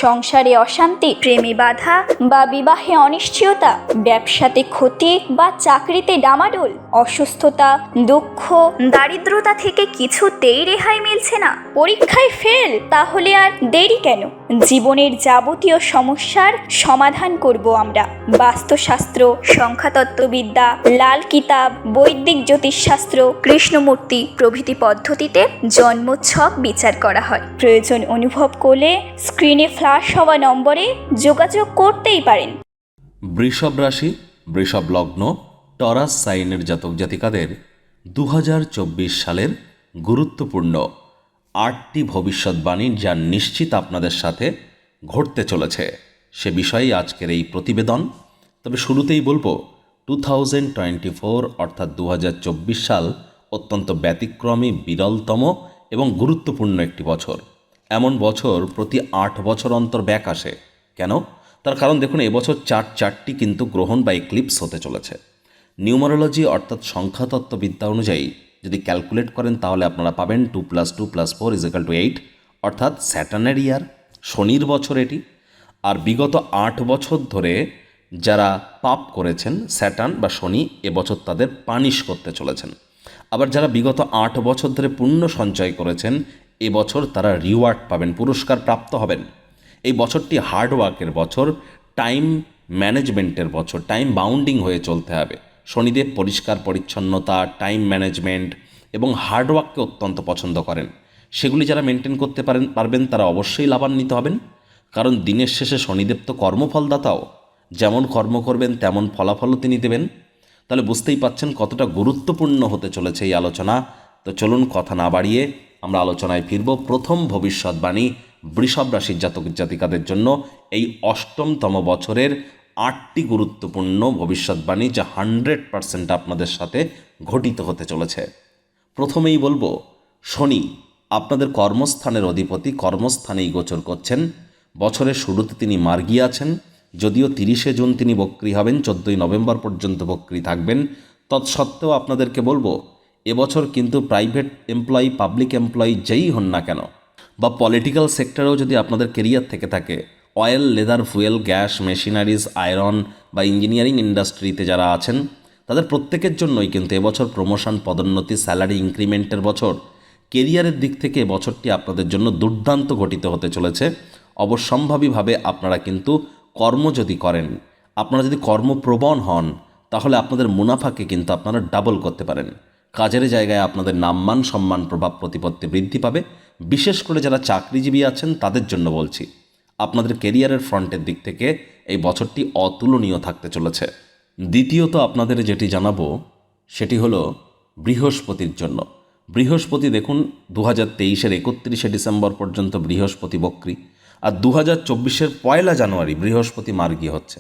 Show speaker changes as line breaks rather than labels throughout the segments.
সংসারে অশান্তি, প্রেমে বাধা বা বিবাহে অনিশ্চয়তা, ব্যবসাতে ক্ষতি বা চাকরিতে ডামাডোল, অসুস্থতা, দুঃখ, দারিদ্রতা থেকে কিছুতেই রেহাই মিলছে না, পরীক্ষায় ফেল, তাহলে আর দেরি কেন? জীবনের যাবতীয় সমস্যার সমাধান করব আমরা। বাস্তুশাস্ত্র, সংখ্যাতত্ত্ববিদ্যা, লাল কিতাব, বৈদিক জ্যোতিষশাস্ত্র, কৃষ্ণমূর্তি প্রভৃতি পদ্ধতিতে জন্মছক বিচার করা হয়। প্রয়োজন অনুভব করলে স্ক্রিনে ফ্ল্যাশ হওয়া নম্বরে যোগাযোগ করতেই পারেন।
বৃষভ রাশি, বৃষভ লগ্ন, টরাস সাইনের জাতক জাতিকাদের 2024 সালের গুরুত্বপূর্ণ 8টি ভবিষ্যৎবাণী যা নিশ্চিত আপনাদের সাথে ঘটতে চলেছে সে বিষয়েই আজকের এই প্রতিবেদন। তবে শুরুতেই বলবো 2024 অর্থাৎ 2024 সাল অত্যন্ত ব্যতিক্রমী, বিরলতম এবং গুরুত্বপূর্ণ একটি বছর। এমন বছর প্রতি 8 বছর অন্তর ব্যাক আসে। কেন? তার কারণ দেখুন, এবছর চারটি কিন্তু গ্রহণ বা এক্লিপস হতে চলেছে। নিউমারোলজি অর্থাৎ সংখ্যাতত্ত্ববিদ্যা অনুযায়ী যদি ক্যালকুলেট করেন তাহলে আপনারা পাবেন 2 + 2 + 4 = 8, অর্থাৎ স্যাটার্নের ইয়ার, শনির বছর এটি। আর বিগত 8 বছর ধরে যারা পাপ করেছেন, স্যাটার্ন বা শনি এবছর তাদের পানিশ করতে চলেছেন। আবার যারা বিগত 8 বছর ধরে পুণ্য সঞ্চয় করেছেন, এবছর তারা রিওয়ার্ড পাবেন, পুরস্কার প্রাপ্ত হবেন। এই বছরটি হার্ডওয়ার্কের বছর, টাইম ম্যানেজমেন্টের বছর, টাইম বাউন্ডিং হয়ে চলতে হবে। শনিদেব পরিষ্কার পরিচ্ছন্নতা, টাইম ম্যানেজমেন্ট এবং হার্ডওয়ার্ককে অত্যন্ত পছন্দ করেন। সেগুলি যারা মেনটেন করতে পারবেন তারা অবশ্যই লাভান্বিত হবেন। কারণ দিনের শেষে শনিদেব তো কর্মফলদাতাও, যেমন কর্ম করবেন তেমন ফলাফলও তিনি দেবেন। তাহলে বুঝতেই পাচ্ছেন কতটা গুরুত্বপূর্ণ হতে চলেছে এই আলোচনা। তো চলুন কথা না বাড়িয়ে আমরা আলোচনায় ফিরব। প্রথম ভবিষ্যৎবাণী বৃষভ রাশির জাতক জাতিকাদের জন্য এই 8তম বছরের 8টি গুরুত্বপূর্ণ ভবিষ্যৎবাণী যা 100% আপনাদের সাথে ঘটিত হতে চলেছে। প্রথমেই বলবো, শনি আপনাদের কর্মস্থানের অধিপতি, কর্মস্থানেই গোচর করছেন। বছরের শুরুতে তিনি মার্গী আছেন, যদিও 30শে জুন তিনি বক্রী হবেন, 14ই নভেম্বর পর্যন্ত বক্রী থাকবেন। তৎসত্ত্বেও আপনাদেরকে বলবো, এবছর কিন্তু প্রাইভেট এমপ্লয়ি, পাবলিক এমপ্লয়ি যেই হন না কেন, বা পলিটিক্যাল সেক্টরেও যদি আপনাদের কেরিয়ার থেকে থাকে, oil, leather, fuel, gas, machineries, iron বা ইঞ্জিনিয়ারিং ইন্ডাস্ট্রিতে যারা আছেন, তাদের প্রত্যেকের জন্যই কিন্তু এবছর প্রমোশন, পদোন্নতি, স্যালারি ইনক্রিমেন্টের বছর। কেরিয়ারের দিক থেকে বছরটি আপনাদের জন্য দুর্দান্ত ঘটিত হতে চলেছে। অবশ্যম্ভাবীভাবে আপনারা কিন্তু কর্ম যদি করেন, আপনারা যদি কর্মপ্রবণ হন, তাহলে আপনাদের মুনাফাকে কিন্তু আপনারা ডাবল করতে পারেন। কাজের জায়গায় আপনাদের নামমান, সম্মান, প্রভাব, প্রতিপত্তি বৃদ্ধি পাবে। বিশেষ করে যারা চাকরিজীবী আছেন তাদের জন্য বলছি, আপনাদের কেরিয়ারের ফ্রন্টের দিক থেকে এই বছরটি অতুলনীয় থাকতে চলেছে। দ্বিতীয়ত আপনাদের যেটি জানাবো সেটি হলো বৃহস্পতির জন্য। বৃহস্পতি দেখুন 2023-এর 31শে ডিসেম্বর পর্যন্ত বৃহস্পতি বক্রী, আর 2024-এর 1 জানুয়ারি বৃহস্পতি মার্গী হচ্ছে।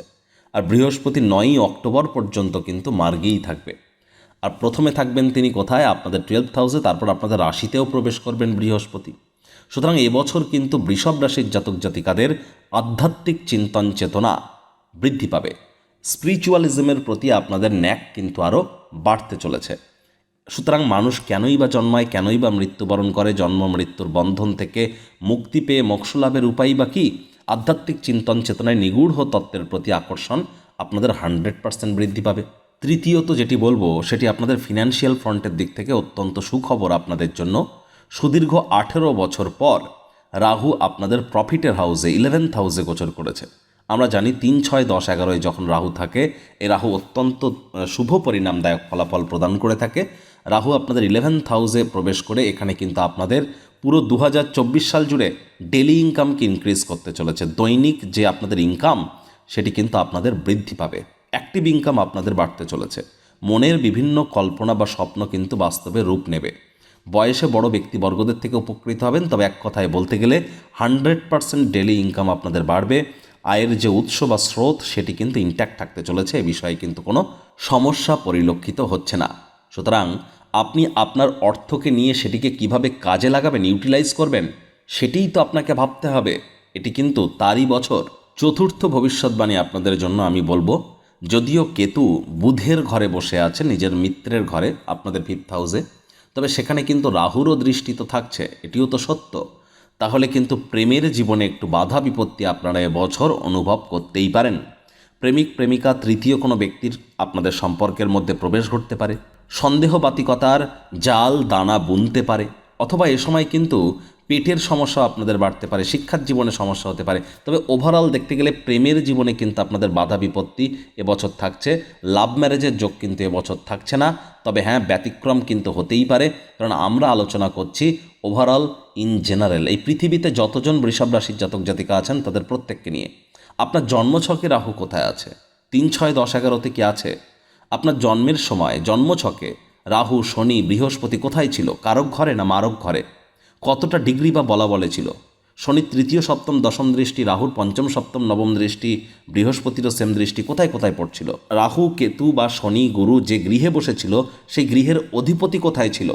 আর বৃহস্পতি 9ই অক্টোবর পর্যন্ত কিন্তু মার্গীই থাকবে। আর প্রথমে থাকবেন তিনি কোথায়? আপনাদের 12th হাউসে, তারপর আপনাদের রাশিতেও প্রবেশ করবেন বৃহস্পতি। সুতরাং এবছর কিন্তু বৃষভ রাশির জাতক জাতিকাদের আধ্যাত্মিক চিন্তন চেতনা বৃদ্ধি পাবে। স্পিরিচুয়ালিজমের প্রতি আপনাদের ন্যাক কিন্তু আরও বাড়তে চলেছে। সুতরাং মানুষ কেনই বা জন্মায়, কেনই বা মৃত্যুবরণ করে? জন্ম মৃত্যুর বন্ধন থেকে মুক্তি পেয়ে মোক্ষলাভের উপায় বা কী? আধ্যাত্মিক চিন্তন চেতনায় নিগূঢ় তত্ত্বের প্রতি আকর্ষণ আপনাদের 100% বৃদ্ধি পাবে। তৃতীয়ত যেটি বলবো সেটি আপনাদের ফিনান্সিয়াল ফ্রন্টের দিক থেকে অত্যন্ত সুখবর আপনাদের জন্য। সুদীর্ঘ 18 বছর পর রাহু আপনাদের প্রফিটের হাউসে, 11th হাউসে গোচর করেছে। আমরা জানি 3, 6, 10, 11 যখন রাহু থাকে, এই রাহু অত্যন্ত শুভ পরিণামদায়ক ফলাফল প্রদান করে থাকে। রাহু আপনাদের 11th হাউসে প্রবেশ করে এখানে কিন্তু আপনাদের পুরো 2024 সাল জুড়ে ডেলি ইনকামকে ইনক্রিজ করতে চলেছে। দৈনিক যে আপনাদের ইনকাম সেটি কিন্তু আপনাদের বৃদ্ধি পাবে। অ্যাক্টিভ ইনকাম আপনাদের বাড়তে চলেছে। মনের বিভিন্ন কল্পনা বা স্বপ্ন কিন্তু বাস্তবে রূপ নেবে। বয়সে বড় ব্যক্তিবর্গদের থেকে উপকৃত হবেন। তবে এক কথায় বলতে গেলে 100% ডেলি ইনকাম আপনাদের বাড়বে। আয়ের যে উৎস বা স্রোত সেটি কিন্তু ইনট্যাক্ট থাকতে চলেছে। এ বিষয়ে কিন্তু কোনো সমস্যা পরিলক্ষিত হচ্ছে না। সুতরাং আপনি আপনার অর্থকে নিয়ে সেটিকে কিভাবে কাজে লাগাবেন, ইউটিলাইজ করবেন, সেটিই তো আপনাকে ভাবতে হবে। এটি কিন্তু তারই বছর। চতুর্থ ভবিষ্যৎবাণী আপনাদের জন্য আমি বলবো, যদিও কেতু বুধের ঘরে বসে আছে, নিজের মিত্রের ঘরে, আপনাদের 5th হাউসে, তবে সেখানে কিন্তু রাহুরও দৃষ্টি তো থাকছে, এটিও তো সত্য। তাহলে কিন্তু প্রেমের জীবনে একটু বাধা বিপত্তি আপনারা এবছর অনুভব করতেই পারেন। প্রেমিক প্রেমিকা তৃতীয় কোনো ব্যক্তির আপনাদের সম্পর্কের মধ্যে প্রবেশ ঘটতে পারে, সন্দেহবাতিকতার জাল দানা বুনতে পারে, অথবা এ সময় কিন্তু পেটের সমস্যা আপনাদের বাড়তে পারে, শিক্ষার জীবনে সমস্যা হতে পারে। তবে ওভারঅল দেখতে গেলে প্রেমের জীবনে কিন্তু আপনাদের বাধা বিপত্তি এবছর থাকছে। লাভ ম্যারেজের যোগ কিন্তু এবছর থাকছে না। তবে হ্যাঁ, ব্যতিক্রম কিন্তু হতেই পারে, কারণ আমরা আলোচনা করছি ওভারঅল ইন জেনারেল এই পৃথিবীতে যতজন বৃষভ রাশির জাতক জাতিকা আছেন তাদের প্রত্যেককে নিয়ে। আপনার জন্মছকে রাহু কোথায় আছে? 3, 6, 10, 11 কি আছে? আপনার জন্মের সময় জন্মছকে রাহু, শনি, বৃহস্পতি কোথায় ছিল? কারক ঘরে না মারক ঘরে? কতটা ডিগ্রি বা বলা বলে ছিল? শনির তৃতীয়, সপ্তম, দশম দৃষ্টি, রাহুর পঞ্চম, সপ্তম, নবম দৃষ্টি, বৃহস্পতিরও সেম দৃষ্টি কোথায় কোথায় পড়ছিল? রাহু, কেতু বা শনি, গুরু যে গৃহে বসেছিল সেই গৃহের অধিপতি কোথায় ছিল?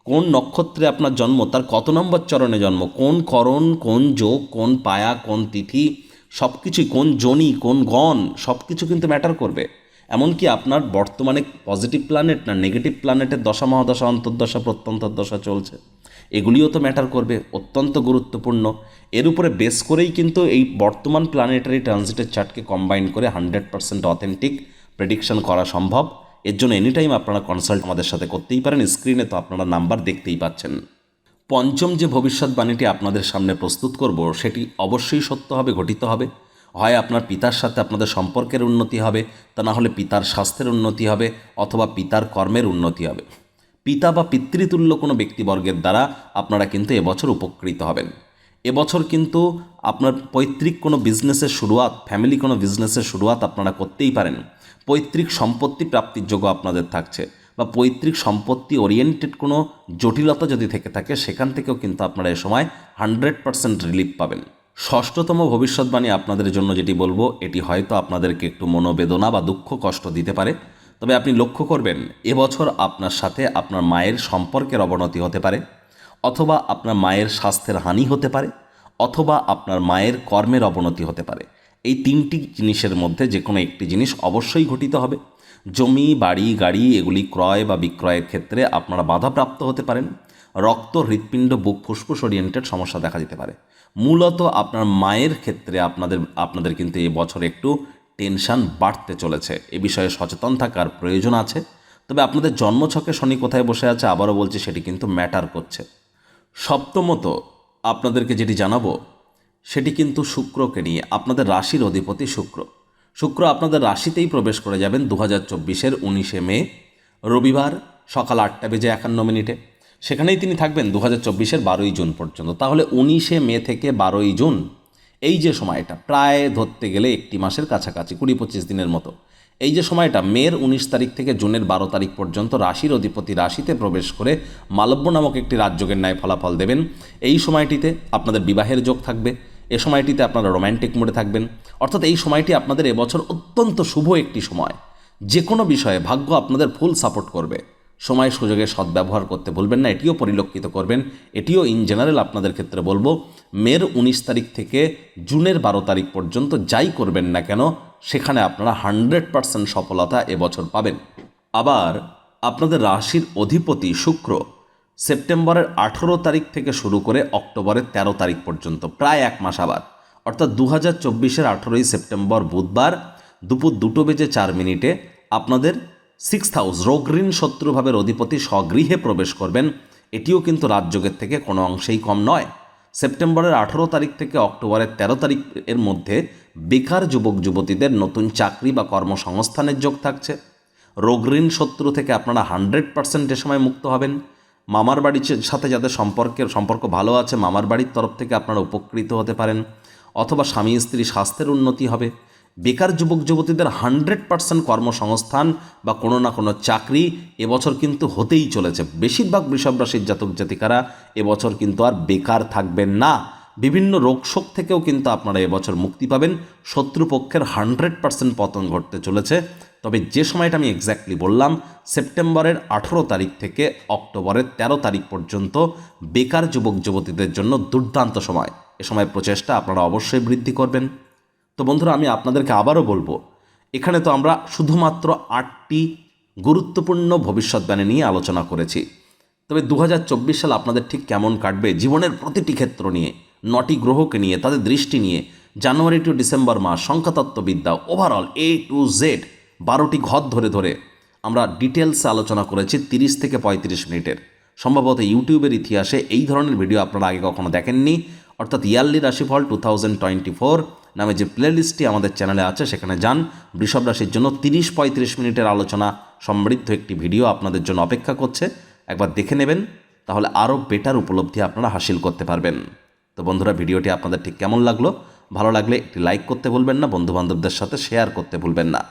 কোন নক্ষত্রে আপনার জন্ম, তার কত নম্বর চরণে জন্ম, কোন করণ, কোন যোগ, কোন পায়া, কোন তিথি, সব কিছুই, কোন জনি, কোন গণ, সব কিছু কিন্তু ম্যাটার করবে। এমনকি আপনার বর্তমানে পজিটিভ প্ল্যানেট না নেগেটিভ প্ল্যানেটের দশা, মহাদশা, অন্তর্দশা, প্রত্যন্তর্দশা চলছে, এগুলিও তো ম্যাটার করবে, অত্যন্ত গুরুত্বপূর্ণ। এর উপরে বেস করেই কিন্তু এই বর্তমান প্ল্যানেটারি ট্রানজিটের চার্টকে কম্বাইন করে 100% অথেন্টিক প্রেডিকশন করা সম্ভব। এর জন্য এনিটাইম আপনারা কনসাল্ট আমাদের সাথে করতেই পারেন। স্ক্রিনে তো আপনারা নাম্বার দেখতেই পাচ্ছেন। পঞ্চম যে ভবিষ্যৎবাণীটি আপনাদের সামনে প্রস্তুত করব সেটি অবশ্যই সত্য হবে, ঘটিত হবে। হয় আপনার পিতার সাথে আপনাদের সম্পর্কের উন্নতি হবে, তা না হলে পিতার স্বাস্থ্যের উন্নতি হবে, অথবা পিতার কর্মের উন্নতি হবে। পিতা বা পিতৃতুল্য কোনো ব্যক্তিবর্গের দ্বারা আপনারা কিন্তু এবছর উপকৃত হবেন। এবছর কিন্তু আপনার পৈতৃক কোনো বিজনেসের শুরুয়াত, ফ্যামিলি কোনো বিজনেসের শুরুয়াত আপনারা করতেই পারেন। পৈতৃক সম্পত্তি প্রাপ্তির যোগ্য আপনাদের থাকছে, বা পৈতৃক সম্পত্তি ওরিয়েন্টেড কোনো জটিলতা যদি থেকে থাকে সেখান থেকেও কিন্তু আপনারা এ সময় 100% রিলিফ পাবেন। ষষ্ঠতম ভবিষ্যৎবাণী আপনাদের জন্য যেটি বলবো, এটি হয়তো আপনাদেরকে একটু মনোবেদনা বা দুঃখ কষ্ট দিতে পারে। তবে আপনি লক্ষ্য করবেন এবছর আপনার সাথে আপনার মায়ের সম্পর্কের অবনতি হতে পারে, অথবা আপনার মায়ের স্বাস্থ্যের হানি হতে পারে, অথবা আপনার মায়ের কর্মের অবনতি হতে পারে। এই তিনটি জিনিসের মধ্যে যে কোনো একটি জিনিস অবশ্যই ঘটিত হবে। জমি, বাড়ি, গাড়ি এগুলি ক্রয় বা বিক্রয়ের ক্ষেত্রে আপনারা বাধাপ্রাপ্ত হতে পারেন। রক্ত, হৃৎপিণ্ড, বুক, ফুসফুস ওরিয়েন্টেড সমস্যা দেখা যেতে পারে। মূলত আপনার মায়ের ক্ষেত্রে আপনাদের কিন্তু এই বছর একটু টেনশান বাড়তে চলেছে। এ বিষয়ে সচেতন থাকার প্রয়োজন আছে। তবে আপনাদের জন্মছকে শনি কোথায় বসে আছে আবারও বলছি, সেটি কিন্তু ম্যাটার করছে। সপ্তমত আপনাদেরকে যেটি জানাবো সেটি কিন্তু শুক্রকে নিয়ে। আপনাদের রাশির অধিপতি শুক্র আপনাদের রাশিতেই প্রবেশ করে যাবেন 2024-এর 19শে মে রবিবার সকাল 8:51। সেখানেই তিনি থাকবেন 2024-এর 12ই জুন পর্যন্ত। তাহলে 19শে মে থেকে 12ই জুন এই যে সময়টা, প্রায় ধরতে গেলে একটি মাসের কাছাকাছি, 20-25 দিনের মতো, এই যে সময়টা মের 19 তারিখ থেকে জুনের 12 তারিখ পর্যন্ত রাশির অধিপতি রাশিতে প্রবেশ করে মালব্য নামক একটি রাজযোগের ন্যায় ফলাফল দেবেন। এই সময়টিতে আপনাদের বিবাহের যোগ থাকবে, এ সময়টিতে আপনারা রোম্যান্টিক মোডে থাকবেন। অর্থাৎ এই সময়টি আপনাদের এবছর অত্যন্ত শুভ একটি সময়। যে কোনো বিষয়ে ভাগ্য আপনাদের ফুল সাপোর্ট করবে। সময় সুযোগের সদ্ব্যবহার করতে ভুলবেন না, এটিও পরিলক্ষিত করবেন। এটিও ইন জেনারেল আপনাদের ক্ষেত্রে বলবো, মের 19 তারিখ থেকে জুনের 12 তারিখ পর্যন্ত যাই করবেন না কেন সেখানে আপনারা 100% সফলতা এবছর পাবেন। আবার আপনাদের রাশির অধিপতি শুক্র সেপ্টেম্বরের 18 তারিখ থেকে শুরু করে অক্টোবরের 13 তারিখ পর্যন্ত প্রায় এক মাস আবার, অর্থাৎ 2024-এর 18ই সেপ্টেম্বর বুধবার দুপুর 2:04 আপনাদের 6th হাউস রোগঋণ শত্রুভাবের অধিপতি স্বগৃহে প্রবেশ করবেন। এটিও কিন্তু রাজযোগের থেকে কোনো অংশেই কম নয়। সেপ্টেম্বরের 18 তারিখ থেকে অক্টোবরের 13 তারিখের মধ্যে বেকার যুবক যুবতীদের নতুন চাকরি বা কর্মসংস্থানের যোগ থাকছে। রোগঋণ শত্রু থেকে আপনারা 100% এ সময় মুক্ত হবেন। মামার বাড়ির সাথে যাদের সম্পর্ক ভালো আছে, মামার বাড়ির তরফ থেকে আপনারা উপকৃত হতে পারেন, অথবা স্বামী স্ত্রী স্বাস্থ্যের উন্নতি হবে। বেকার যুবক যুবতীদের 100% কর্মসংস্থান বা কোনো না কোনো চাকরি এবছর কিন্তু হতেই চলেছে। বেশিরভাগ বৃষভ রাশির জাতক জাতিকারা এবছর কিন্তু আর বেকার থাকবেন না। বিভিন্ন রোগশোক থেকেও কিন্তু আপনারা এবছর মুক্তি পাবেন। শত্রুপক্ষের 100% পতন ঘটতে চলেছে। তবে যে সময়টা আমি এক্স্যাক্টলি বললাম, সেপ্টেম্বরের 18 তারিখ থেকে অক্টোবরের 13 তারিখ পর্যন্ত বেকার যুবক যুবতীদের জন্য দুর্দান্ত সময়। এ সময় প্রচেষ্টা আপনারা অবশ্যই বৃদ্ধি করবেন। তো বন্ধুরা, আমি আপনাদেরকে আবারও বলবো, এখানে তো আমরা শুধুমাত্র 8টি গুরুত্বপূর্ণ ভবিষ্যৎবাণী নিয়ে আলোচনা করেছি। তো তবে 2024 সাল আপনাদের ঠিক কেমন কাটবে জীবনের প্রতিটি ক্ষেত্র নিয়ে, 9টি গ্রহকে নিয়ে, তাদের দৃষ্টি নিয়ে, জানুয়ারি টু ডিসেম্বর মাস, সংখ্যাতত্ত্ববিদ্যা, ওভারঅল A to Z 12টি ঘর ধরে ধরে আমরা ডিটেলসে আলোচনা করেছি 30 থেকে 35 মিনিটের। সম্ভবত ইউটিউবের ইতিহাসে এই ধরনের ভিডিও আপনারা আগে কখনো দেখেননি। অর্থাৎ ইয়ারলি রাশিফল 2024 নামে যে প্লেলিস্টটি আমাদের চ্যানেলে আছে সেখানে যান। বৃষভ রাশির জন্য 30-35 মিনিটের আলোচনা সমৃদ্ধ একটি ভিডিও আপনাদের জন্য অপেক্ষা করছে। একবার দেখে নেবেন, তাহলে আরও বেটার উপলব্ধি আপনারা হাসিল করতে পারবেন। তো বন্ধুরা, ভিডিওটি আপনাদের ঠিক কেমন লাগলো? ভালো লাগলে একটি লাইক করতে ভুলবেন না, বন্ধুবান্ধবদের সাথে শেয়ার করতে ভুলবেন না।